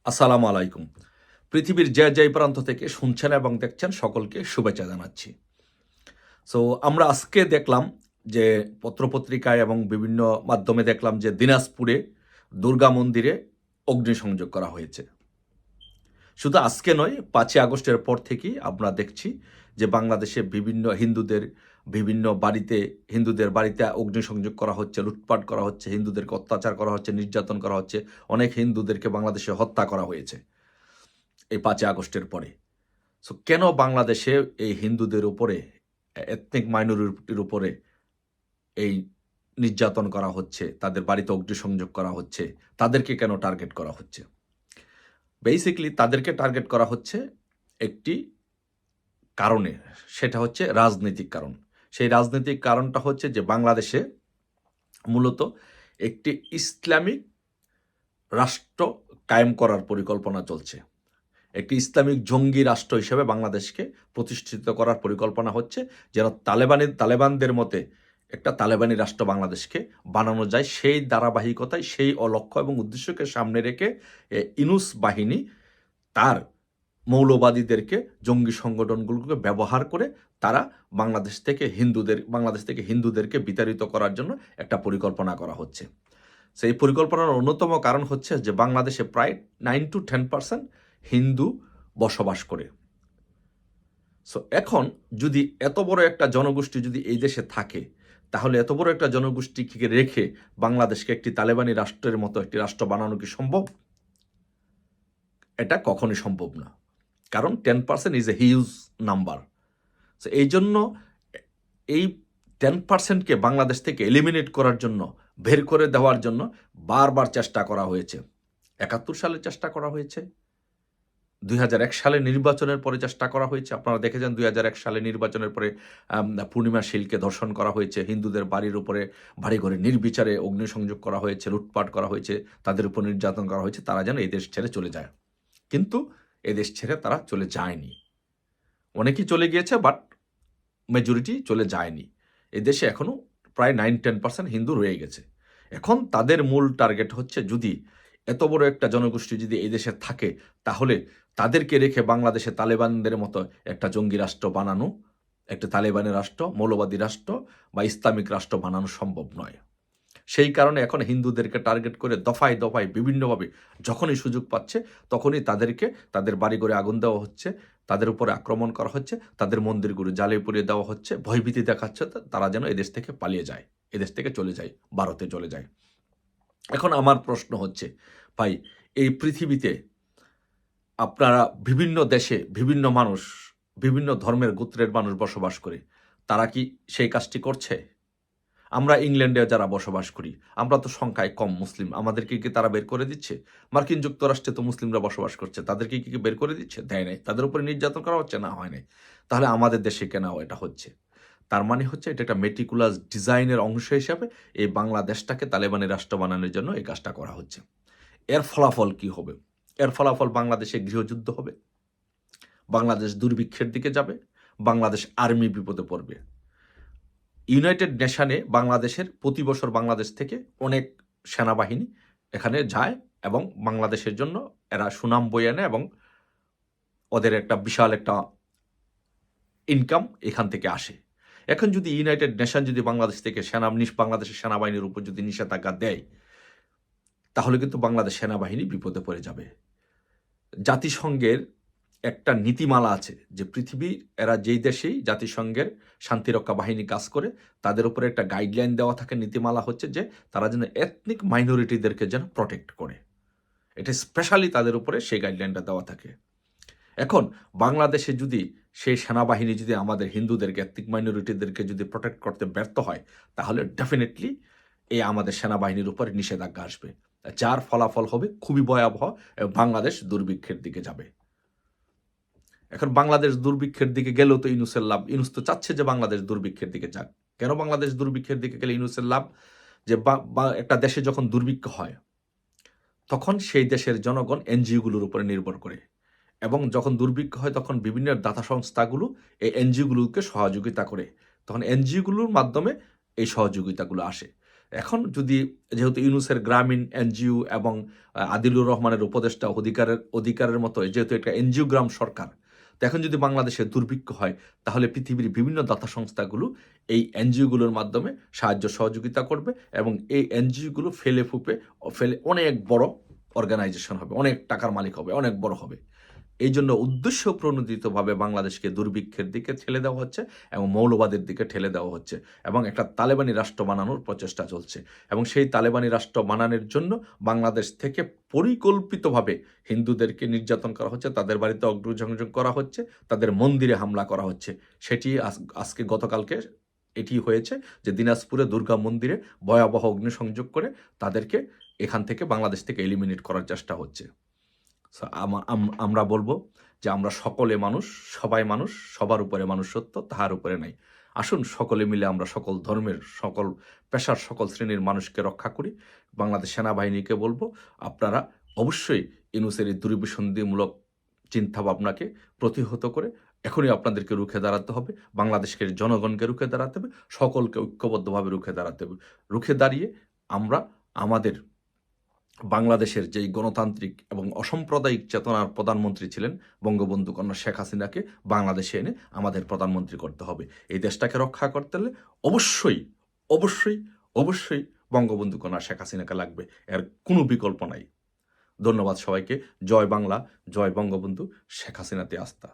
আসসালামু আলাইকুম। পৃথিবীর যে যেই প্রান্ত থেকে শুনছেন এবং দেখছেন সকলকে শুভেচ্ছা জানাচ্ছি। সো আমরা আজকে দেখলাম যে পত্রপত্রিকায় এবং বিভিন্ন মাধ্যমে দেখলাম যে দিনাজপুরে দুর্গা মন্দিরে অগ্নিসংযোগ করা হয়েছে। শুধু আজকে নয়, ৫ই আগস্টের পর থেকেই আমরা দেখছি যে বাংলাদেশে বিভিন্ন হিন্দুদের বাড়িতে অগ্নিসংযোগ করা হচ্ছে, লুটপাট করা হচ্ছে, হিন্দুদেরকে অত্যাচার করা হচ্ছে, নির্যাতন করা হচ্ছে। অনেক হিন্দুদেরকে বাংলাদেশে হত্যা করা হয়েছে এই ৫ই আগস্টের পরে। সো কেন বাংলাদেশে এই হিন্দুদের উপরে, এথনিক মাইনরিটির উপরে এই নির্যাতন করা হচ্ছে, তাদের বাড়িতে অগ্নিসংযোগ করা হচ্ছে, তাদেরকে কেন টার্গেট করা হচ্ছে? বেসিক্যালি তাদেরকে টার্গেট করা হচ্ছে একটি কারণে, সেটা হচ্ছে রাজনৈতিক কারণ। সেই রাজনৈতিক কারণটা হচ্ছে যে বাংলাদেশে মূলত একটি ইসলামিক রাষ্ট্র কায়েম করার পরিকল্পনা চলছে। একটি ইসলামিক জঙ্গি রাষ্ট্র হিসেবে বাংলাদেশকে প্রতিষ্ঠিত করার পরিকল্পনা হচ্ছে, যেন তালেবানদের মতে একটা তালেবানি রাষ্ট্র বাংলাদেশকে বানানো যায়। সেই ধারাবাহিকতায়, সেই লক্ষ্য এবং উদ্দেশ্যকে সামনে রেখে ইনুস বাহিনী তার মৌলবাদীদেরকে, জঙ্গি সংগঠনগুলোকে ব্যবহার করে তারা বাংলাদেশ থেকে হিন্দুদেরকে বিতাড়িত করার জন্য একটা পরিকল্পনা করা হচ্ছে। সেই পরিকল্পনার অন্যতম কারণ হচ্ছে যে বাংলাদেশে প্রায় 9 to 10% হিন্দু বসবাস করে। সো এখন যদি এত বড় একটা জনগোষ্ঠী যদি এই দেশে থাকে, তাহলে এত বড় একটা জনগোষ্ঠীকে রেখে বাংলাদেশকে একটি তালেবানি রাষ্ট্রের মতো একটি রাষ্ট্র বানানো কি সম্ভব? এটা কখনোই সম্ভব না। কারণ 10% is a huge number. So এই জন্য এই 10%কে বাংলাদেশ থেকে এলিমিনেট করার জন্য, বের করে দেওয়ার জন্য বারবার চেষ্টা করা হয়েছে। ৭১ সালে চেষ্টা করা হয়েছে, ২০০১ সালে নির্বাচনের পরে চেষ্টা করা হয়েছে। আপনারা দেখেছেন ২০০১ সালে নির্বাচনের পরে পূর্ণিমা শীলকে ধর্ষণ করা হয়েছে, হিন্দুদের বাড়ির উপরে বাড়িঘরে নির্বিচারে অগ্নিসংযোগ করা হয়েছে, লুটপাট করা হয়েছে, তাদের উপর নির্যাতন করা হয়েছে, তারা যেন এই দেশ ছেড়ে চলে যায়। কিন্তু এদেশ ছেড়ে তারা চলে যায়নি। অনেকেই চলে গিয়েছে, বাট মেজরিটি চলে যায়নি। এদেশে এখনও প্রায় 9-10% হিন্দু রয়ে গেছে। এখন তাদের মূল টার্গেট হচ্ছে, যদি এত বড় একটা জনগোষ্ঠী যদি এই দেশে থাকে, তাহলে তাদেরকে রেখে বাংলাদেশে তালেবানদের মতো একটা জঙ্গি রাষ্ট্র বানানো, একটা তালেবানি রাষ্ট্র, মৌলবাদী রাষ্ট্র বা ইসলামিক রাষ্ট্র বানানো সম্ভব নয়। সেই কারণে এখন হিন্দুদেরকে টার্গেট করে দফায় দফায় বিভিন্নভাবে যখনই সুযোগ পাচ্ছে, তখনই তাদেরকে তাদের বাড়িঘরে আগুন দেওয়া হচ্ছে, তাদের উপরে আক্রমণ করা হচ্ছে, তাদের মন্দিরগুলো জ্বালিয়ে পুড়িয়ে দেওয়া হচ্ছে, ভয়ভীতি দেখাচ্ছে তারা যেন এদেশ থেকে পালিয়ে যায়, এদেশ থেকে চলে যায়, ভারতে চলে যায়। এখন আমার প্রশ্ন হচ্ছে, ভাই, এই পৃথিবীতে আপনারা বিভিন্ন দেশে বিভিন্ন মানুষ, বিভিন্ন ধর্মের গোত্রের মানুষ বসবাস করে, তারা কি সেই কাজটি করছে? আমরা ইংল্যান্ডে যারা বসবাস করি, আমরা তো সংখ্যায় কম মুসলিম, আমাদেরকে কি তারা বের করে দিচ্ছে? মার্কিন যুক্তরাষ্ট্রে তো মুসলিমরা বসবাস করছে, তাদেরকে কি বের করে দিচ্ছে? দেয় নাই। তাদের উপরে নির্যাতন করা হচ্ছে? না, হয় নাই। তাহলে আমাদের দেশে কেন এটা হচ্ছে? তার মানে হচ্ছে এটা একটা মেটিকুলাস ডিজাইনের অংশ হিসাবে এই বাংলাদেশটাকে তালেবানি রাষ্ট্র বানানোর জন্য এই কাজটা করা হচ্ছে। এর ফলাফল কি হবে? এর ফলাফল বাংলাদেশে গৃহযুদ্ধ হবে, বাংলাদেশ দুর্ভিক্ষের দিকে যাবে, বাংলাদেশ আর্মি বিপদে পড়বে। ইউনাইটেড নেশনে বাংলাদেশের প্রতি বছর বাংলাদেশ থেকে অনেক সেনাবাহিনী এখানে যায় এবং বাংলাদেশের জন্য এরা সুনাম বয়ে আনে এবং ওদের একটা বিশাল একটা ইনকাম এখান থেকে আসে। এখন যদি ইউনাইটেড নেশন যদি বাংলাদেশ থেকে বাংলাদেশের সেনাবাহিনীর উপর যদি নিষেধাজ্ঞা দেয়, তাহলে কিন্তু বাংলাদেশ সেনাবাহিনী বিপদে পড়ে যাবে। জাতিসংঘের একটা নীতিমালা আছে যে এরা যেই দেশেই জাতিসংঘের শান্তিরক্ষা বাহিনী কাজ করে, তাদের উপরে একটা গাইডলাইন দেওয়া থাকে। নীতিমালা হচ্ছে যে তারা যেন এথনিক মাইনরিটিদেরকে যেন প্রোটেক্ট করে, এটা স্পেশালি তাদের উপরে সেই গাইডলাইনটা দেওয়া থাকে। এখন বাংলাদেশে যদি সেই সেনাবাহিনী যদি আমাদের হিন্দুদেরকে, এথনিক মাইনরিটিদেরকে যদি প্রোটেক্ট করতে ব্যর্থ হয়, তাহলে ডেফিনেটলি আমাদের সেনাবাহিনীর উপরে নিষেধাজ্ঞা আসবে, যার ফলাফল হবে খুবই ভয়াবহ। বাংলাদেশ দুর্ভিক্ষের দিকে যাবে। এখন বাংলাদেশ দুর্ভিক্ষের দিকে গেলেও তো ইউনূসের লাভ। ইউনূস তো চাচ্ছে যে বাংলাদেশ দুর্ভিক্ষের দিকে যাক। কেন বাংলাদেশ দুর্ভিক্ষের দিকে গেলে ইউনূসের লাভ? যে একটা দেশে যখন দুর্ভিক্ষ হয়, তখন সেই দেশের জনগণ এনজিওগুলোর উপরে নির্ভর করে, এবং যখন দুর্ভিক্ষ হয় তখন বিভিন্ন দাতা সংস্থাগুলো এই এনজিওগুলোকে সহযোগিতা করে, তখন এনজিওগুলোর মাধ্যমে এই সহযোগিতাগুলো আসে। এখন যদি যেহেতু ইউনূসের গ্রামীণ এনজিও এবং আদিলুর রহমানের উপদেষ্টা অধিকারের মতো যেহেতু একটা এনজিওগ্রাম সরকার, তো এখন যদি বাংলাদেশে দুর্ভিক্ষ হয় তাহলে পৃথিবীর বিভিন্ন দাতা সংস্থাগুলো এই এনজিওগুলোর মাধ্যমে সাহায্য সহযোগিতা করবে এবং এই এনজিওগুলো ফেলে অনেক বড় অর্গানাইজেশন হবে, অনেক টাকার মালিক হবে, অনেক বড় হবে। এই জন্য উদ্দেশ্য প্রণোদিতভাবে বাংলাদেশকে দুর্ভিক্ষের দিকে ঠেলে দেওয়া হচ্ছে এবং মৌলবাদের দিকে ঠেলে দেওয়া হচ্ছে এবং একটা তালেবানি রাষ্ট্র বানানোর প্রচেষ্টা চলছে এবং সেই তালেবানি রাষ্ট্র বানানোর জন্য বাংলাদেশ থেকে পরিকল্পিতভাবে হিন্দুদেরকে নির্যাতন করা হচ্ছে, তাদের বাড়িতে অগ্নিসংযোগ করা হচ্ছে, তাদের মন্দিরে হামলা করা হচ্ছে। সেটি আজকে গতকালকে এটি হয়েছে যে দিনাজপুরে দুর্গা মন্দিরে ভয়াবহ অগ্নিসংযোগ করে তাদেরকে এখান থেকে বাংলাদেশ থেকে এলিমিনেট করার চেষ্টা হচ্ছে। আমরা বলবো যে আমরা সকলে মানুষ, সবাই মানুষ, সবার উপরে মানুষত্ব, তাহার উপরে নাই। আসুন সকলে মিলে আমরা সকল ধর্মের, সকল পেশার, সকল শ্রেণীর মানুষকে রক্ষা করি। বাংলাদেশ সেনাবাহিনীকে বলবো আপনারা অবশ্যই ইউনূসের এই দুর্বিসন্ধিমূলক চিন্তাভাবনাকে প্রতিহত করে এখনই আপনাদেরকে রুখে দাঁড়াতে হবে, বাংলাদেশের জনগণকে রুখে দাঁড়াতে হবে, সকলকে ঐক্যবদ্ধভাবে রুখে দাঁড়াতে হবে। রুখে দাঁড়িয়ে আমরা আমাদের বাংলাদেশের যেই গণতান্ত্রিক এবং অসাম্প্রদায়িক চেতনার প্রধানমন্ত্রী ছিলেন বঙ্গবন্ধু কন্যা শেখ হাসিনাকে বাংলাদেশে এনে আমাদের প্রধানমন্ত্রী করতে হবে। এই দেশটাকে রক্ষা করতে হলে অবশ্যই অবশ্যই অবশ্যই বঙ্গবন্ধু কন্যা শেখ হাসিনাকে লাগবে, এর কোনো বিকল্প নাই। ধন্যবাদ সবাইকে। জয় বাংলা, জয় বঙ্গবন্ধু শেখ হাসিনাতে আস্থা।